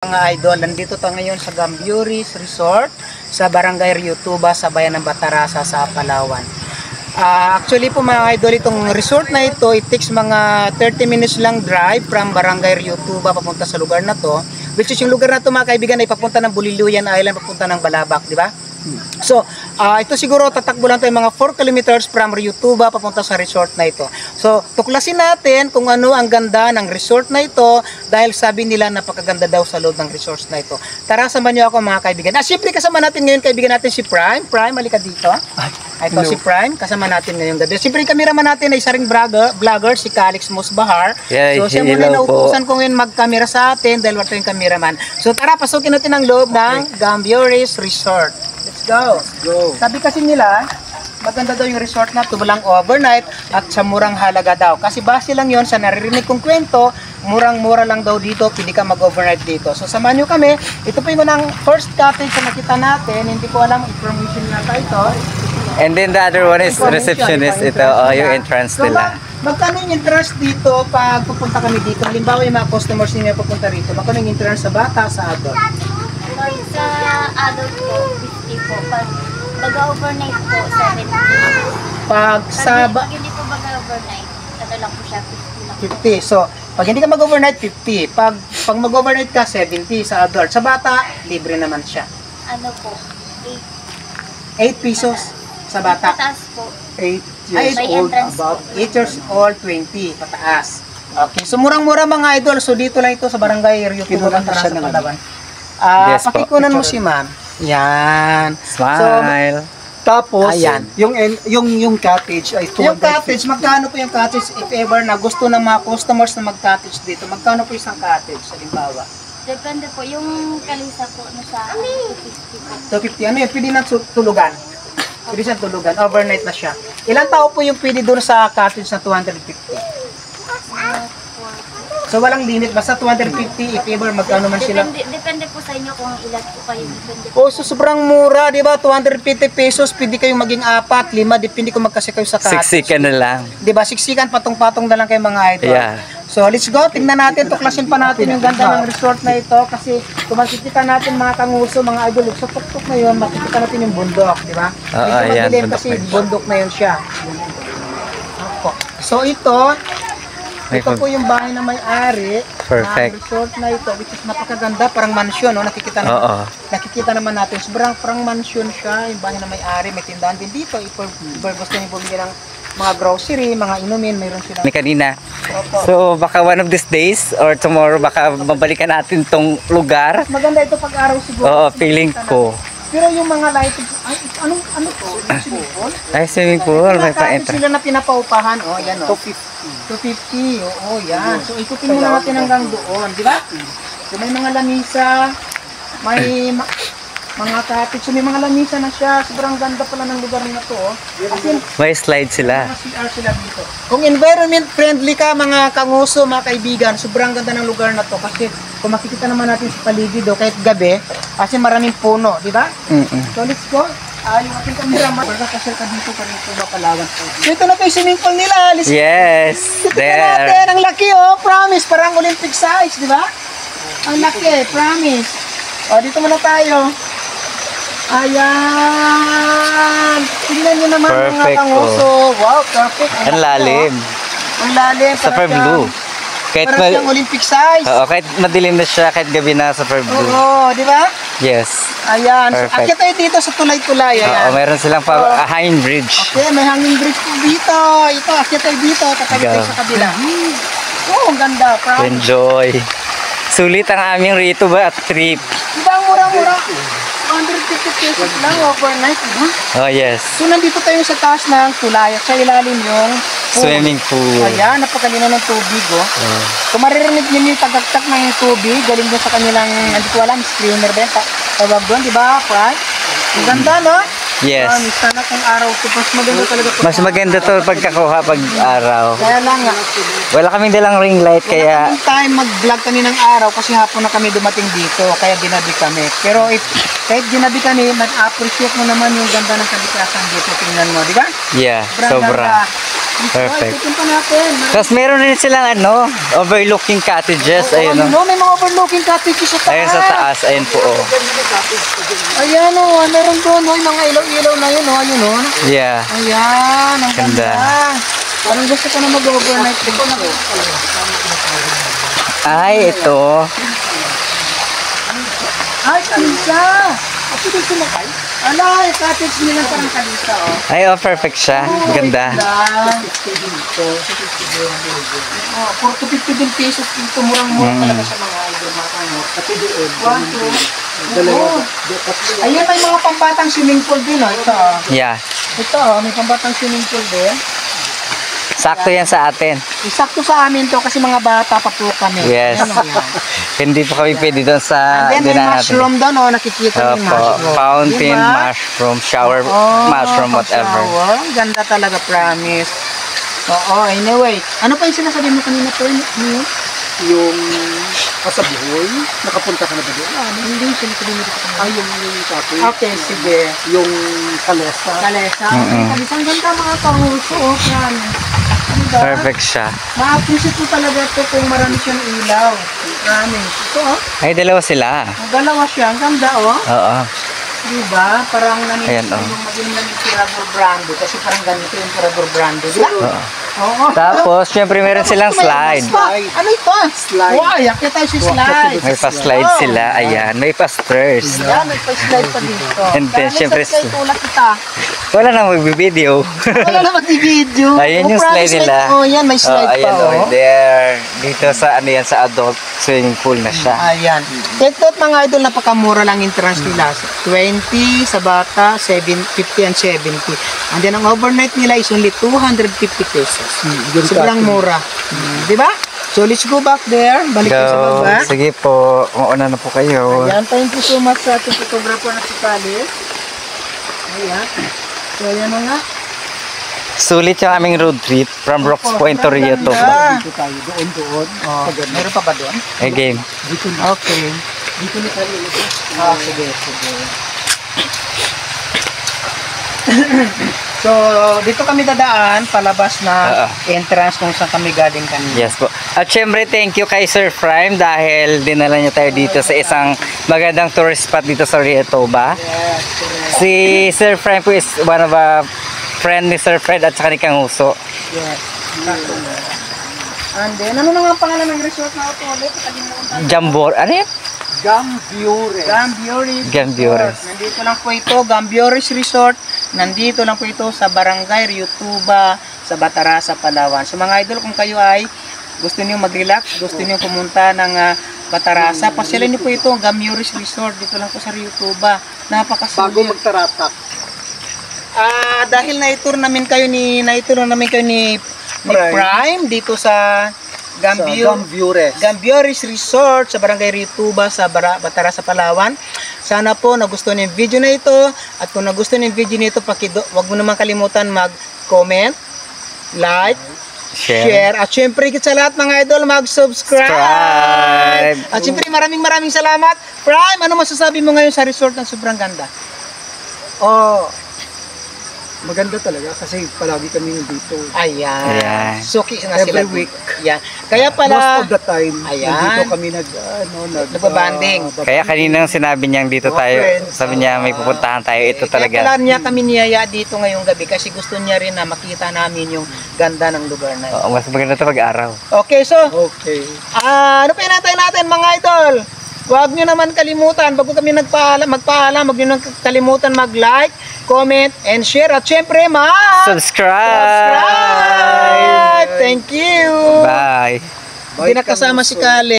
Mga idol, nandito tayo ngayon sa Gambiuris Resort sa Barangay Ryutuba sa Bayan ng Batarasa sa Palawan. Actually po mga idol, itong resort na ito, it takes mga 30 minutes lang drive from Barangay Ryutuba papunta sa lugar na to. Which is yung lugar na to mga kaibigan ay papunta ng Buliluyan Island, papunta ng Balabac, di ba? So, ito siguro tatakbo lang tayo mga 4 kilometers from Ryutuba papunta sa resort na ito. So, tuklasin natin kung ano ang ganda ng resort na ito dahil sabi nila napakaganda daw sa loob ng resort na ito. Tara, samahan niyo ako mga kaibigan. Siyempre kasama natin ngayon kaibigan natin si Prime. Prime, halika dito. Ito si Prime, kasama natin ngayong gabi. Siyempre yung cameraman natin ay isa ring vlogger, si Calix Musbahar. So, siya muna nautusan ko ngayon mag-camera sa atin dahil wala tayong cameraman. So, tara, pasukin natin ang loob ng Gambiuris Resort. Let's go. Sabi kasi nila, maganda daw yung resort na tumalang overnight at sa murang halaga daw. Kasi base lang yon sa naririnig kong kwento, murang-mura lang daw dito, pwede ka mag-overnight dito. So samahan nyo kami. Ito po yung unang first cottage na nakita natin. Hindi ko alam, information nata ito. And then the other one is receptionist. Ito, yung entrance nila. Magkano yung entrance dito pag pupunta kami dito? Halimbawa yung mga customers nila pupunta rito. Magkano yung entrance sa bata, sa adult? Sa adult po, 50 po. Pag overnight po, 70. Pag Pag hindi po overnight, ano lang po siya, 50 lang. 50. So, pag hindi ka mag-overnight, 50. Pag mag-overnight ka, 70 sa adult. Sa bata, libre naman siya. Ano po, 8 pesos sa bata. Pataas po. 8 years By old, entrance about po. 8 years old, 20, pataas. Okay, so murang-mura mga idol. So, dito lang ito sa Barangay Ryutuba, Batarasa, Palawan. Yes po. Pakikunan mo si ma'am. Yan. Smile. Tapos, Ayan. yung cottage ay 250. Yung cottage, magkano po yung cottage if ever na gusto ng mga customers na mag-cottage dito? Magkano po isang cottage, halimbawa? Depende po, yung kalisa po, nasa 250 po. 250, ano yun? Pwede na tulugan. Pwede siyang tulugan. Overnight na siya. Ilang tao po yung pwede doon sa cottage na 250? So walang limit, basta 250 if ever magkano man sila. Depende po sa inyo kung ilan po kayo. Depende po. Oh, so sobrang mura, di ba? 250 pesos, pwede kayong maging 4, 5, depende kung magkasi kayo sa cottage. Siksikan na lang. Di ba? Siksikan, patong-patong na lang kayo mga idol. Yeah. So let's go, tingnan natin, tuklasin pa natin yung ganda ng resort na ito kasi kung makikita natin mga kanguso, mga idol, sa tuktok na yun, makikita natin yung bundok, di ba? Oo, Medyo ayan, madilim bundok kasi na yun. bundok na yun siya. So ito po yung bahay na may-ari Perfect. ng resort na ito, which is napakaganda, parang mansion, no? Nakikita naman natin, sobrang parang mansion siya, yung bahay na may-ari, may tindahan din dito, if gusto niyo bumili ng mga grocery, mga inumin, mayroon silang. Ni kanina. Opo. So, baka one of these days or tomorrow, baka mabalikan natin tong lugar. Mas maganda ito pag-araw siguro. Oo, feeling ko. Pero yung mga lighting, ay, ano to? Swimming pool? Ay, swimming pool. May Mga pa-entrance. sila na pinapaupahan, yan 250, oo, yan. So, ikutin muna natin hanggang doon, di ba? So, may mga lamisa, may mga cottage, so may mga lamisa na siya. Sobrang ganda pala ng lugar na to, As in, May slide sila. mga CR sila dito. Kung environment friendly ka mga kanguso, mga kaibigan, sobrang ganda ng lugar na to kasi kung makikita naman natin sa paligid kahit gabi, kasi maraming puno, di ba? So let's go. Yung ating cameraman, kasal ka dito pa rin sa Palawan. So ito na po yung swimming pool nila. Yes, Tingnan natin, there. ang laki promise, parang Olympic size, di ba? Ang laki, promise. Dito muna tayo. Ayan! Tingnan nyo naman mga Perfect, kanguso. Wow, perfect. Ang lalim. Ang lalim. Super blue. Kahit Parang siyang Olympic size. kahit madilim na siya, kahit gabi na super blue. Oo, di ba? Yes. Ayan. So, Perfect. akyat tayo dito sa tulay-tulay. Oo, Ayan. meron silang hanging bridge. Okay, may hanging bridge po dito. Ito, akyat tayo dito. Tatabi tayo Go. sa kabila. Oh, ang ganda. Proud. Enjoy. Sulit ang aming rito ba at trip. Diba ang mura-mura? 150 pesos lang overnight, diba? Oh, yes. So, nandito tayo sa taas ng tulay at sa ilalim yung pool. Swimming pool. Ayan, napakalino ng tubig, Kung maririnig niyo yung tagaktak ng tubig, galing doon sa kanilang, hindi ko alam, screamer ba yun? Tawag doon, di ba, Frank? Ang ganda, no? Yes. Sana kung araw ko, mas maganda talaga. Mas maganda to pagkakuha pag araw. Kaya lang nga. Wala kaming dalang ring light Wala kaya kaming time mag-vlog kami ng araw kasi hapon na kami dumating dito, kaya ginabi kami. Pero kahit ginabi kami, mag-appreciate mo naman yung ganda ng kalikasan dito. Tingnan mo, di ba? yeah, Sobrang sobra. ganda. Perfect. Pupunta natin. Tapos meron din silang overlooking cottages. Ayun, Ayun, may mga overlooking cottages sa taas. Ayun sa taas. Ayun po, oh. Ayan, meron doon, yung mga ilaw-ilaw na yun, ayun, Yeah. Ayan, ang Ganda. ganda. Parang gusto ko na mag-overnight dito. Ay, ito. Ay, kalisa! Ako din sumakay. Ala, yung cottage nila parang kalisa, oh. Ay, perfect siya. Ganda. Oh, 40-50 din pesos dito. Murang-mura talaga sa mga idol. Pati doon. 1, 2, dalawa. Ayan, may mga pambatang swimming pool din, oh. Ito, oh. Yeah. Ito, oh, may pambatang swimming pool din. Sakto yan sa atin. Isakto sa amin to kasi mga bata pa po kami. Yes. Ayan, oh, yan. Hindi po kami pwede doon sa And then may dinaan natin. mushroom doon, oh. Nakikita mo yung Opo. mushroom. Fountain, Diba? mushroom, shower, Oh, mushroom, whatever. shower. Ang ganda talaga, promise. Oo, anyway. Ano pa yung sinasabi mo kanina po? Yung Kasabihoy, nakapunta ka na ba doon? Hindi, sinasabi mo dito kanina. Ay, yung kape. Okay, sige. Yung Kalesa. Kalesa. Mm-mm. Kalesa, ang ganda mga kahuso. Oh, promise. Diba? Perfect siya. Ma-appreciate mo talaga ito kung marami siyang ilaw. Promise. Ito, oh. Ay, dalawa sila. Ang dalawa siya. Ang ganda, oh. Oo. Diba? Parang Ayan, nanininig oh. yung maging namin Tirador Brando. Kasi parang ganito yung Tirador Brando. Diba? Oo. Oo. Tapos, syempre meron silang slide. Ano ito? Slide. Wow, yakit tayo sa slide. May pa-slide sila. Ayan. May pa-stairs. Yan, may pa-slide pa dito. And then, syempre, Sa tulak kita. Wala nang magbibideo. Wala na mag-video. Ayan yung slide nila. Oh, yan, may slide pa. Ayan, Oh. there. Dito sa, sa adult swimming pool na siya. Ayan. Ito mga idol, napakamura lang entrance nila. 20 sa bata, 50 and 70. And then ang overnight nila is only 250 pesos. Sobrang mura. Di ba? So let's go back there. Balik tayo sa Go. baba. Sige po. Mauna na po kayo. Ayan, thank you so much sa ating photographer na si Khalid. Ayan. So ayan mga. Sulit yung aming road trip from Rocks Point to Rio to. Dito tayo, doon. Oh, meron pa ba doon? Again. Dito na. Okay. Dito na tayo. Sige, sige. So, dito kami dadaan, palabas na entrance kung saan kami galing kanina. Yes po. At syempre, thank you kay Sir Prime dahil dinala niya tayo dito sa isang magandang tourist spot dito sa Rio Toba. Si Sir Prime po is one of a friend ni Sir Fred at saka ni Kang Huso. Yes. And then, ano na nga ang pangalan ng resort na ito ulit? Nakalimutan. Jambor. Ano yun? Gambiore. Gambiores. Gambiores. Resort. Nandito lang po ito, Gambiores Resort. Nandito lang po ito sa Barangay Riutuba, sa Batarasa, Palawan. So mga idol, kung kayo ay gusto niyo mag-relax, gusto niyo pumunta ng Batarasa, pasyalan niyo po ito, Gambiores Resort. Dito lang po sa Riutuba. Napakasulit. Bago magtaratak. Dahil na-tour namin kayo ni Prime dito sa Gambiores Resort sa Barangay Riutuba sa Batarasa, Palawan. Sana po nagustuhan niyo yung video na ito at kung nagustuhan niyo yung video nito, wag mo naman kalimutan mag-comment, like, share at syempre higit sa lahat mga idol mag-subscribe. At syempre maraming salamat. Prime, ano masasabi mo ngayon sa resort ng sobrang ganda? Oh, maganda talaga kasi palagi kami nandito. Ayan. Ayan. Suki na sila. Every week. Ayan. Kaya pala, Most of the time, Ayan. nandito kami Nagbabanding. Kaya kanina sinabi niyang dito tayo, friends, sabi niya may pupuntahan tayo. Ito kaya pala talaga. niya kami niyaya dito ngayong gabi kasi gusto niya rin na makita namin yung ganda ng lugar na ito. Oo, mas maganda ito pag-araw. Okay, so, Okay. ano pa hinatay natin mga idol? Huwag nyo naman kalimutan, bago kami magpaalam, huwag nyo naman kalimutan mag-like, comment, and share. At syempre, Subscribe! Thank you! Bye! Hindi nakasama si Kale.